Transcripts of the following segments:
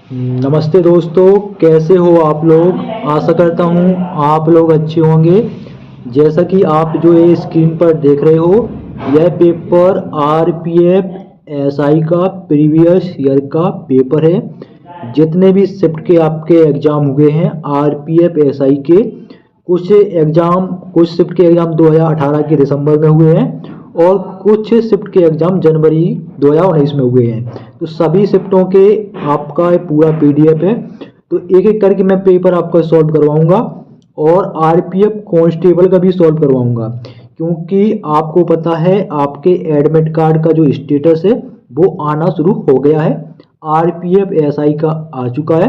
नमस्ते दोस्तों, कैसे हो आप लोग। आशा करता हूँ आप लोग अच्छे होंगे। जैसा कि आप जो ये स्क्रीन पर देख रहे हो, यह पेपर आरपीएफ एसआई का प्रीवियस ईयर का पेपर है। जितने भी शिफ्ट के आपके एग्ज़ाम हुए हैं आरपीएफ एसआई के, कुछ शिफ्ट के एग्ज़ाम 2018 के दिसंबर में हुए हैं और कुछ शिफ्ट के एग्ज़ाम जनवरी 2019 में हुए हैं। तो सभी शिफ्टों के आपका पूरा पीडीएफ है। तो एक एक करके मैं पेपर आपका सॉल्व करवाऊंगा और आरपीएफ कांस्टेबल का भी सॉल्व करवाऊंगा, क्योंकि आपको पता है आपके एडमिट कार्ड का जो स्टेटस है वो आना शुरू हो गया है। आरपीएफ एसआई का आ चुका है,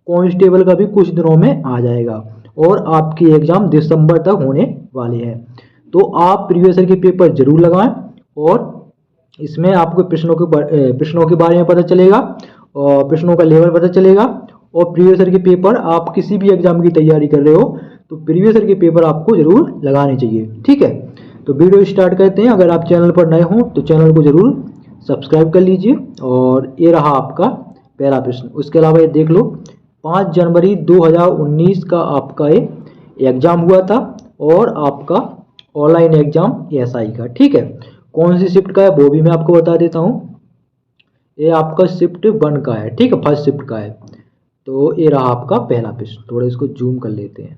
कांस्टेबल का भी कुछ दिनों में आ जाएगा और आपके एग्जाम दिसंबर तक होने वाले हैं। तो आप प्रीवियस ईयर के पेपर जरूर लगाएं और इसमें आपको प्रश्नों के बारे में पता चलेगा और प्रश्नों का लेवल पता चलेगा। और प्रीवियस ईयर के पेपर आप किसी भी एग्जाम की तैयारी कर रहे हो तो प्रीवियस ईयर के पेपर आपको जरूर लगाने चाहिए। ठीक है, तो वीडियो स्टार्ट करते हैं। अगर आप चैनल पर नए हो तो चैनल को जरूर सब्सक्राइब कर लीजिए। और ये रहा आपका पहला प्रश्न। उसके अलावा ये देख लो, 5 जनवरी 2019 का आपका ये एग्जाम हुआ था और आपका ऑनलाइन एग्जाम एसआई का। ठीक है, कौन सी शिफ्ट का है वो भी मैं आपको बता देता हूँ। ये आपका शिफ्ट 1 का है। ठीक है, फर्स्ट शिफ्ट का है। तो ये रहा आपका पहला प्रश्न। थोड़ा इसको जूम कर लेते हैं।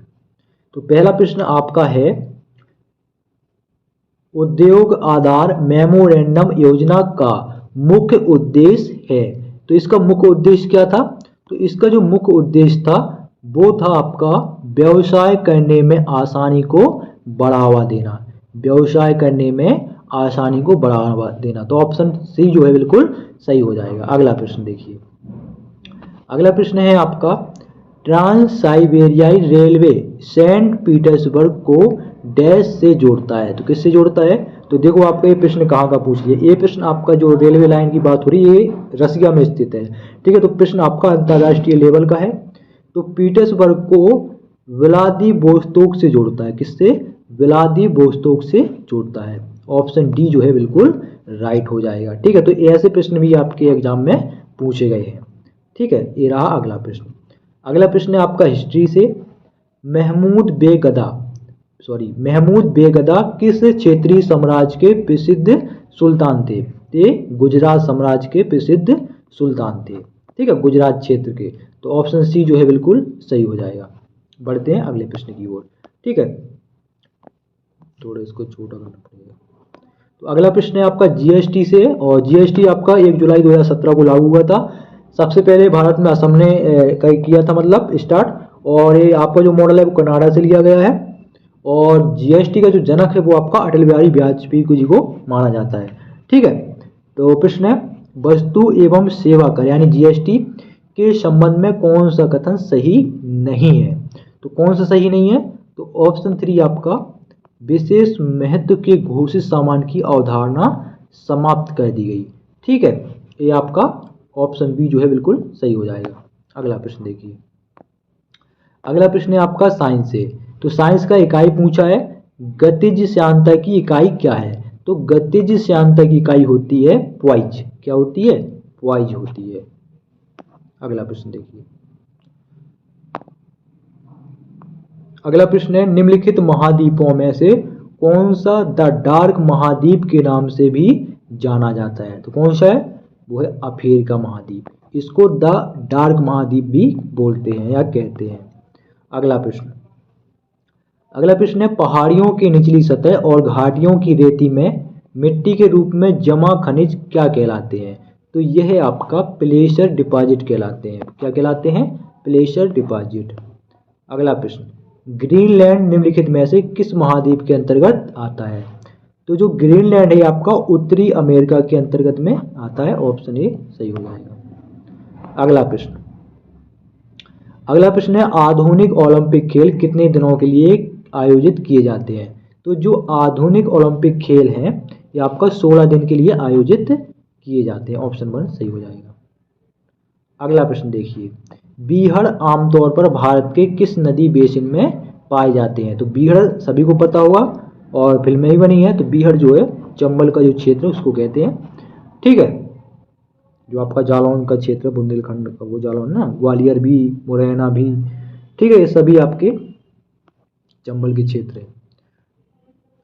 तो पहला प्रश्न आपका है, उद्योग आधार मेमोरेंडम योजना का मुख्य उद्देश्य है। तो इसका मुख्य उद्देश्य क्या था? तो इसका जो मुख्य उद्देश्य था वो था आपका व्यवसाय करने में आसानी को बढ़ावा देना। व्यवसाय करने में आसानी को बढ़ावा देना। तो ऑप्शन सी जो है बिल्कुल सही हो जाएगा। अगला प्रश्न देखिए। अगला प्रश्न है आपका, ट्रांस साइबेरियाई रेलवे सेंट पीटर्सबर्ग को डैश से जोड़ता है। तो किससे जोड़ता है? तो देखो आपका ये प्रश्न कहाँ का पूछ लिया। ये प्रश्न आपका जो रेलवे लाइन की बात हो रही है ये रसिया में स्थित है। ठीक है, तो प्रश्न आपका अंतर्राष्ट्रीय लेवल का है। तो पीटर्सबर्ग को व्लादिवोस्तोक से जोड़ता है। किससे? व्लादिवोस्तोक से जोड़ता है। ऑप्शन डी जो है बिल्कुल राइट हो जाएगा। ठीक है, तो ऐसे प्रश्न भी आपके एग्जाम में पूछे गए हैं। ठीक है, ये रहा अगला प्रश्न। अगला प्रश्न है आपका हिस्ट्री से। महमूद बेगदा किस क्षेत्रीय साम्राज्य के प्रसिद्ध सुल्तान थे? ये गुजरात साम्राज्य के प्रसिद्ध सुल्तान थे। ठीक है, गुजरात क्षेत्र के। तो ऑप्शन सी जो है बिल्कुल सही हो जाएगा। बढ़ते हैं अगले प्रश्न की ओर। ठीक है, थोड़ा इसको छोटा करना पड़ेगा। तो अगला प्रश्न है आपका जीएसटी से। और जीएसटी आपका 1 जुलाई 2017 को लागू हुआ था। सबसे पहले भारत में असम ने किया था, मतलब स्टार्ट। और ये आपका जो मॉडल है वो कनाडा से लिया गया है। और जीएसटी का जो जनक है वो आपका अटल बिहारी वाजपेयी जी को माना जाता है। ठीक है, तो प्रश्न है, वस्तु एवं सेवा कर यानी जीएसटी के संबंध में कौन सा कथन सही नहीं है? तो कौन सा सही नहीं है? तो ऑप्शन 3 आपका, विशेष महत्व के घोषित सामान की अवधारणा समाप्त कर दी गई। ठीक है, ये आपका ऑप्शन बी जो है बिल्कुल सही हो जाएगा। अगला प्रश्न देखिए। अगला प्रश्न है आपका साइंस से। तो साइंस का इकाई पूछा है, गतिज श्यानता की इकाई क्या है? तो गतिज श्यानता की इकाई होती है पॉइज। क्या होती है? पॉइज होती है। अगला प्रश्न देखिए। अगला प्रश्न है, निम्नलिखित महाद्वीपों में से कौन सा द डार्क महाद्वीप के नाम से भी जाना जाता है? तो कौन सा है? वो है अफ्रीका महाद्वीप। इसको द डार्क महाद्वीप भी बोलते हैं या कहते हैं। अगला प्रश्न। अगला प्रश्न है, पहाड़ियों की निचली सतह और घाटियों की रेती में मिट्टी के रूप में जमा खनिज क्या कहलाते हैं? तो यह है आपका प्लेसर डिपॉजिट कहलाते हैं। क्या कहलाते हैं? प्लेसर डिपॉजिट। अगला प्रश्न, ग्रीनलैंड निम्नलिखित में से किस महाद्वीप के अंतर्गत आता है? तो जो ग्रीनलैंड है आपका उत्तरी अमेरिका के अंतर्गत में आता है। ऑप्शन ए सही हो जाएगा। अगला प्रश्न। अगला प्रश्न है, आधुनिक ओलंपिक खेल कितने दिनों के लिए आयोजित किए जाते हैं? तो जो आधुनिक ओलंपिक खेल हैं ये आपका 16 दिन के लिए आयोजित किए जाते हैं। ऑप्शन 1 सही हो जाएगा। अगला प्रश्न देखिए, बीहड़ आमतौर पर भारत के किस नदी बेसिन में पाए जाते हैं? तो बीहड़ सभी को पता होगा और फिल्में भी बनी है। तो बीहड़ जो है चंबल का जो क्षेत्र है उसको कहते हैं। ठीक है, जो आपका जालौन का क्षेत्र, बुंदेलखंड का वो जालौन ना, ग्वालियर भी, मुरैना भी, ठीक है, ये सभी आपके चंबल के क्षेत्र है।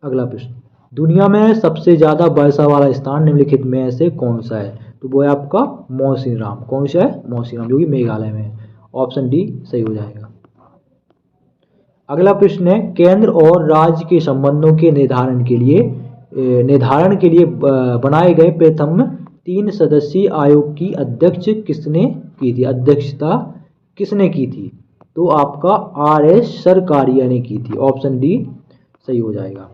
अगला प्रश्न, दुनिया में सबसे ज्यादा वर्षा वाला स्थान निम्नलिखित में से कौन सा है? तो वो है आपका मौसिनराम। कौन सा है? मौसिनराम, जो कि मेघालय में है। ऑप्शन डी सही हो जाएगा। अगला प्रश्न है, केंद्र और राज्य के संबंधों के निर्धारण के लिए बनाए गए प्रथम 3 सदस्यीय आयोग की अध्यक्षता किसने की थी? तो आपका RS सरकारिया ने की थी। ऑप्शन डी सही हो जाएगा।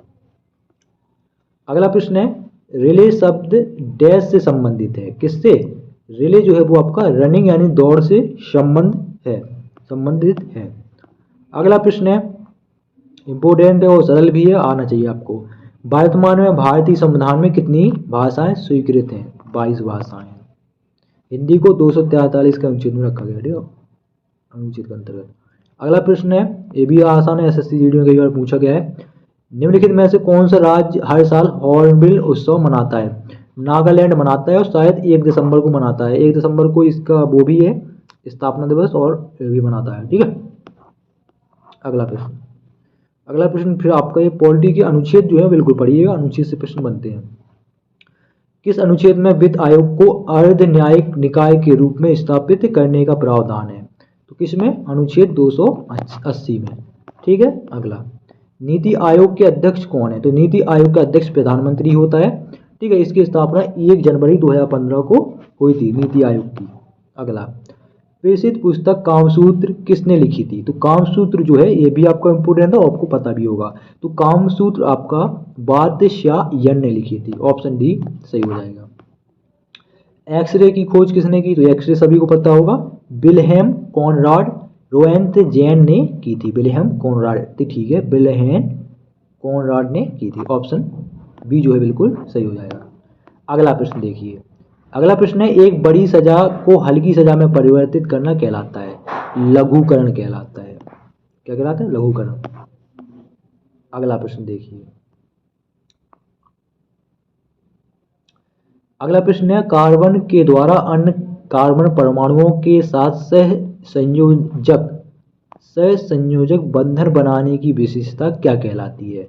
अगला प्रश्न है, रिले शब्द डैश से संबंधित है? किससे? रिले जो है वो आपका रनिंग यानी दौड़ से संबंधित है। अगला प्रश्न है, इंपोर्टेंट है और सरल भी है, आना चाहिए आपको। वर्तमान में भारतीय संविधान में कितनी भाषाएं स्वीकृत हैं? 22 भाषाएं हैं। हिंदी को 243 के अनुच्छेद में रखा गया, ठीक है, अनुच्छेद के अंतर्गत। अगला प्रश्न है, ये भी आसान है, SSC जीडी में कई बार पूछा गया है। निम्नलिखित में से कौन सा राज्य हर साल हॉर्नबिल उत्सव मनाता है? नागालैंड मनाता है और शायद 1 दिसंबर को मनाता है। 1 दिसंबर को इसका वो भी है स्थापना दिवस, और भी मनाता है, ठीक है। अगला प्रश्न फिर आपका ये पॉलिटी के अनुच्छेद जो है बिल्कुल पढ़िएगा, अनुच्छेद से प्रश्न बनते हैं। किस अनुच्छेद में वित्त आयोग को अर्ध न्यायिक निकाय के रूप में स्थापित करने का प्रावधान है? तो किसमें? अनुच्छेद 280 में, ठीक है। अगला, नीति आयोग के अध्यक्ष कौन है? तो नीति आयोग का अध्यक्ष प्रधानमंत्री होता है, ठीक है। इसकी स्थापना 1 जनवरी 2015 को हुई थी, नीति आयोग की। अगला, प्रसिद्ध पुस्तक कामसूत्र किसने लिखी थी? तो कामसूत्र जो है ये भी आपका इंपोर्टेंट है और आपको पता भी होगा। तो कामसूत्र आपका वात्स्यायन ने लिखी थी। ऑप्शन डी सही हो जाएगा। एक्सरे की खोज किसने की? तो एक्सरे सभी को पता होगा, विल्हेम कॉनराड रोएंटजेन ने की थी। विल्हेम कॉनराड, ठीक है, विल्हेम कॉनराड ने की थी। ऑप्शन बी जो है बिल्कुल सही हो जाएगा। अगला प्रश्न देखिए, अगला प्रश्न है, एक बड़ी सजा को हल्की सजा में परिवर्तित करना कहलाता है? लघुकरण कहलाता है। क्या कहलाता है? लघुकरण। अगला प्रश्न देखिए, अगला प्रश्न है, कार्बन के द्वारा अन्य कार्बन परमाणुओं के साथ सहसंयोजक बंधन बनाने की विशेषता क्या कहलाती है?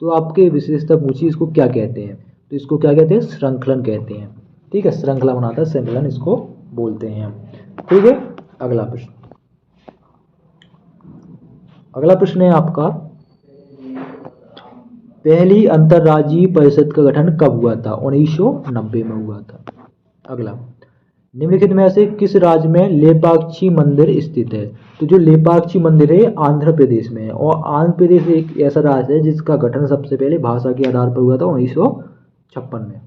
तो आपके विशेषता पूछी, इसको क्या कहते हैं? तो इसको क्या कहते हैं? श्रृंखलन कहते हैं, ठीक है। श्रृंखला बनाता है, श्रृंखलन इसको बोलते हैं, ठीक है। अगला प्रश्न है आपका, पहली अंतरराज्यीय परिषद का गठन कब हुआ था? 1990 में हुआ था। अगला, निम्नलिखित में से किस राज्य में लेपाक्षी मंदिर स्थित है? तो जो लेपाक्षी मंदिर है आंध्र प्रदेश में है, और आंध्र प्रदेश एक ऐसा राज्य है जिसका गठन सबसे पहले भाषा के आधार पर हुआ था 1956 में।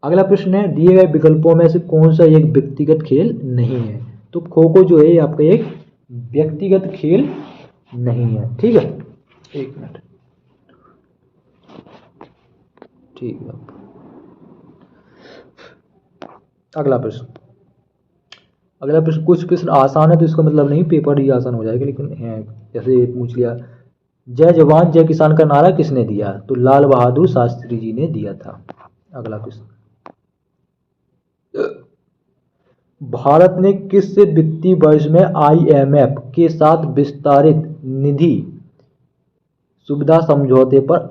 अगला प्रश्न है, दिए गए विकल्पों में से कौन सा एक व्यक्तिगत खेल नहीं है? तो खो खो जो है आपका एक व्यक्तिगत खेल नहीं है, ठीक है। 1 मिनट, ठीक है। अगला प्रश्न कुछ प्रश्न आसान है तो इसका मतलब नहीं पेपर ही आसान हो जाएगा, लेकिन है जैसे पूछ लिया, जय जवान जय किसान का नारा किसने दिया? तो लाल बहादुर शास्त्री जी ने दिया था। अगला प्रश्न, भारत ने किस वित्तीय वर्ष में IMF के साथ विस्तारित निधि सुविधा समझौते पर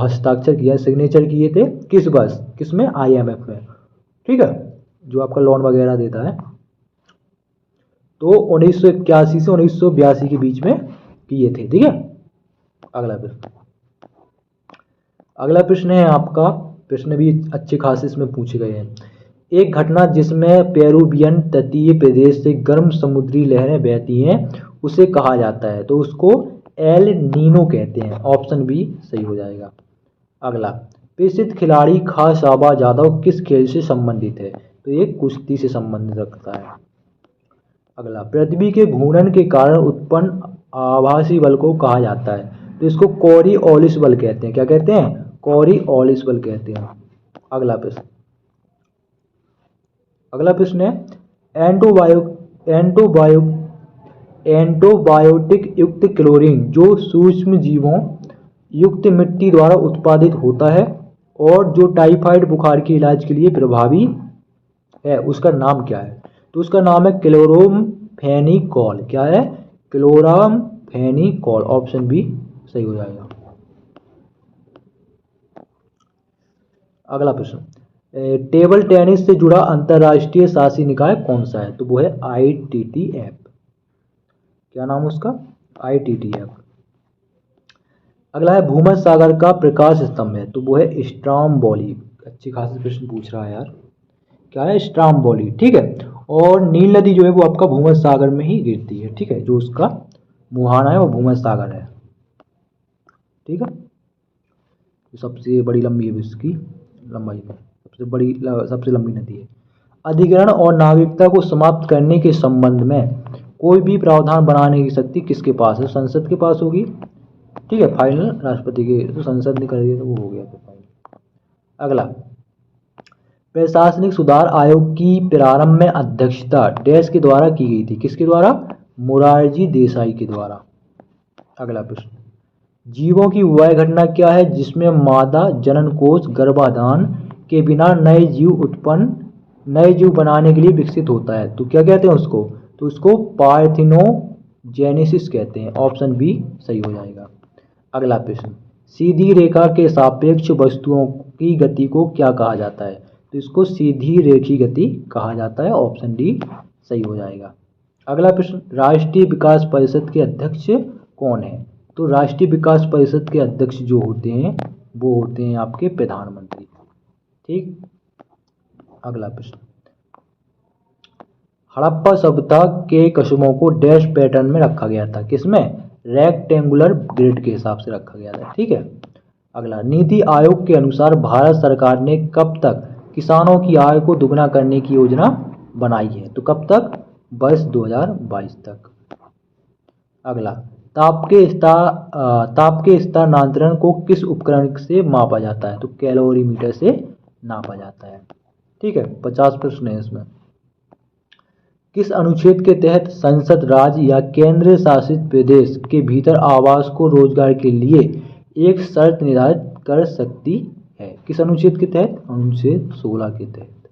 हस्ताक्षर किया, सिग्नेचर किए थे? किस वर्ष? किसमें? IMF में, ठीक है, जो आपका लोन वगैरह देता है। तो 1981 से 1982 के बीच में किए थे, ठीक है। अगला प्रश्न है आपका, प्रश्न भी अच्छे खासे इसमें पूछे गए हैं। एक घटना जिसमें पेरुवियन तटीय प्रदेश से गर्म समुद्री लहरें बहती हैं उसे कहा जाता है? तो उसको एल नीनो कहते हैं। ऑप्शन बी सही हो जाएगा। अगला, प्रसिद्ध खिलाड़ी खाशाबा जाधव किस खेल से संबंधित है? तो ये कुश्ती से संबंधित रखता है। अगला, पृथ्वी के घूर्णन के कारण उत्पन्न आभासी बल को कहा जाता है? तो इसको कोरियोलिस बल कहते हैं। क्या कहते हैं? कोरियोलिस बल कहते हैं। अगला प्रश्न है, एंटीबायोटिक युक्त क्लोरीन जो सूक्ष्म जीवों युक्त मिट्टी द्वारा उत्पादित होता है और जो टाइफाइड बुखार के इलाज के लिए प्रभावी है उसका नाम क्या है? तो उसका नाम है क्लोरामफेनिकोल। क्या है? क्लोरामफेनिकोल। ऑप्शन बी सही हो जाएगा। अगला प्रश्न, टेबल टेनिस से जुड़ा अंतरराष्ट्रीय शासी निकाय कौन सा है? तो वो है ITTF। क्या नाम उसका? ITTF। अगला है भूमध्य सागर का प्रकाश स्तंभ है, तो वो है स्ट्रामबोली। अच्छी खासी प्रश्न पूछ रहा है यार। क्या है? स्ट्रामबोली। ठीक है। और नील नदी जो है वो आपका भूमध्य सागर में ही गिरती है। ठीक है, जो उसका मुहाना है वो भूमध्य सागर है। ठीक है, सबसे बड़ी लंबी है इसकी लंबाई में, सबसे लंबी नदी है। अधिग्रहण और नागरिकता को समाप्त करने के संबंध में कोई भी प्रावधान बनाने की शक्ति किसके पास है? संसद के पास होगी। ठीक है, फाइनल राष्ट्रपति के, तो संसद ने कर दिया तो वो हो गया तो फाइनल। अगला, प्रशासनिक सुधार आयोग की प्रारंभ में अध्यक्षता डैश के द्वारा की गई थी? किसके द्वारा? मोरारजी देसाई के द्वारा। अगला प्रश्न, जीवों की वह घटना क्या है जिसमें मादा जनन कोष गर्भाधान के बिना नए जीव बनाने के लिए विकसित होता है? तो क्या कहते हैं उसको? तो उसको पार्थेनोजेनेसिस कहते हैं। ऑप्शन बी सही हो जाएगा। अगला प्रश्न, सीधी रेखा के सापेक्ष वस्तुओं की गति को क्या कहा जाता है? तो इसको सीधी रेखी गति कहा जाता है। ऑप्शन डी सही हो जाएगा। अगला प्रश्न, राष्ट्रीय विकास परिषद के अध्यक्ष कौन है? तो राष्ट्रीय विकास परिषद के अध्यक्ष जो होते हैं वो होते हैं आपके प्रधानमंत्री। ठीक। अगला प्रश्न, हड़प्पा सभ्यता के कस्बों को डैश पैटर्न में रखा गया था? किसमें? रेक्टेंगुलर ग्रिड के हिसाब से रखा गया था। ठीक है। अगला, नीति आयोग के अनुसार भारत सरकार ने कब तक किसानों की आय को दुगना करने की योजना बनाई है? तो कब तक? वर्ष 2022 तक। अगला, ताप के स्थानांतरण को किस उपकरण से मापा जाता है? तो कैलोरीमीटर से नापा जाता है। ठीक है, 50 प्रश्न है इसमें। किस अनुच्छेद के तहत संसद राज्य या केंद्र शासित प्रदेश के भीतर आवास को रोजगार के लिए एक शर्त निर्धारित कर सकती है? किस अनुच्छेद के तहत? अनुच्छेद 16 के तहत।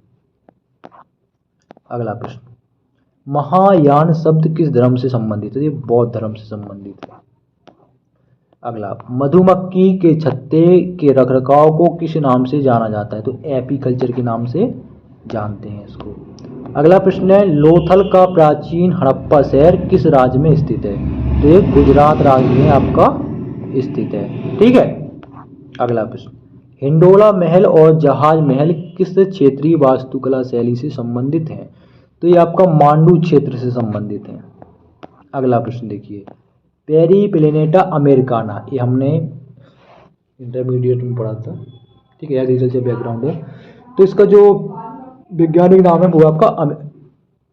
अगला प्रश्न, महायान शब्द किस धर्म से संबंधित है? ये बौद्ध धर्म से संबंधित है। अगला, मधुमक्खी के छत्ते के रखरखाव को किस नाम से जाना जाता है? तो एपीकल्चर के नाम से जानते हैं इसको। अगला प्रश्न है, लोथल का प्राचीन हड़प्पा शहर किस राज्य में स्थित है? तो ये गुजरात राज्य में आपका स्थित है। ठीक है। अगला प्रश्न, हिंडोला महल और जहाज महल किस क्षेत्रीय वास्तुकला शैली से संबंधित हैं? तो ये आपका मांडू क्षेत्र से संबंधित है। अगला प्रश्न देखिए, पेरीप्लेनेटा अमेरिकाना, ये हमने इंटरमीडिएट में पढ़ा था। ठीक है, एग्रीकल्चर बैकग्राउंड है। तो इसका जो वैज्ञानिक नाम है वो आपका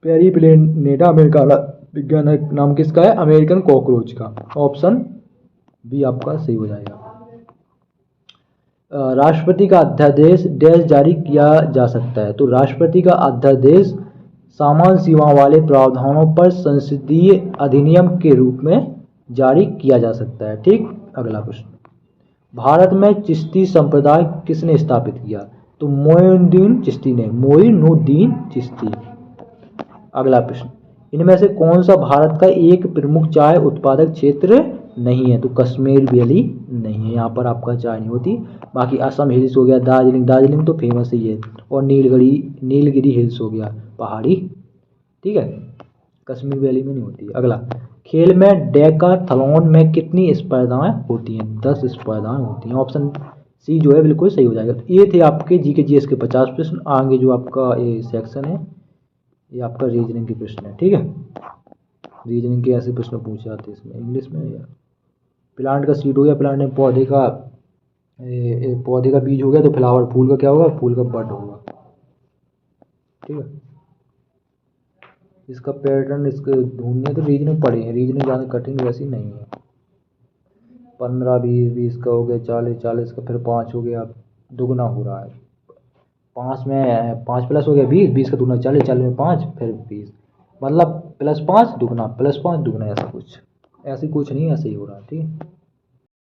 पेरीप्लेनेटा अमेरिकाना। वैज्ञानिक नाम किसका है? अमेरिकन कॉकरोच का। ऑप्शन बी आपका सही हो जाएगा। राष्ट्रपति का अध्यादेश डैश जारी किया जा सकता है? तो राष्ट्रपति का अध्यादेश सामान्य सीमा वाले प्रावधानों पर संसदीय अधिनियम के रूप में जारी किया जा सकता है। ठीक। अगला प्रश्न, भारत में चिश्ती संप्रदाय किसने स्थापित किया? तो मोइनुद्दीन चिश्ती ने। मोइनुद्दीन चिश्ती। अगला प्रश्न, इनमें से कौन सा भारत का एक प्रमुख चाय उत्पादक क्षेत्र नहीं है? तो कश्मीर वैली नहीं है, यहाँ पर आपका चाय नहीं होती। बाकी असम हिल्स हो गया, दार्जिलिंग तो फेमस ही है, और नीलगिरी हिल्स हो गया पहाड़ी। ठीक है, कश्मीर वैली में नहीं होती। अगला, खेल में डेकाथलॉन में कितनी स्पर्धाएं होती हैं? 10 स्पर्धाएं होती हैं। ऑप्शन सी जो है बिल्कुल सही हो जाएगा। तो ये थे आपके जीके जीएस के 50 प्रश्न। आगे जो आपका ये सेक्शन है ये आपका रीजनिंग के प्रश्न है। ठीक है, रीजनिंग के ऐसे प्रश्न पूछे जाते हैं इसमें इंग्लिश में। या प्लांट का सीड हो गया, प्लांट में पौधे का बीज हो गया, तो फ्लावर फूल का क्या होगा? फूल का बड होगा। ठीक है, इसका पैटर्न इसके ढूंढने तो रीजनिंग पढ़े हैं, रीजनिंग ज़्यादा कठिन वैसी नहीं है। 15 20 20 का हो गया, 40 40 का, फिर 5 हो गया, दुगना हो रहा है। 5 में 5 प्लस हो गया 20, 20 का दुगना 40, 40 में 5 फिर 20, मतलब +5 दुगना +5 दुगना, ऐसा कुछ नहीं, ऐसे ही हो रहा है। ठीक है।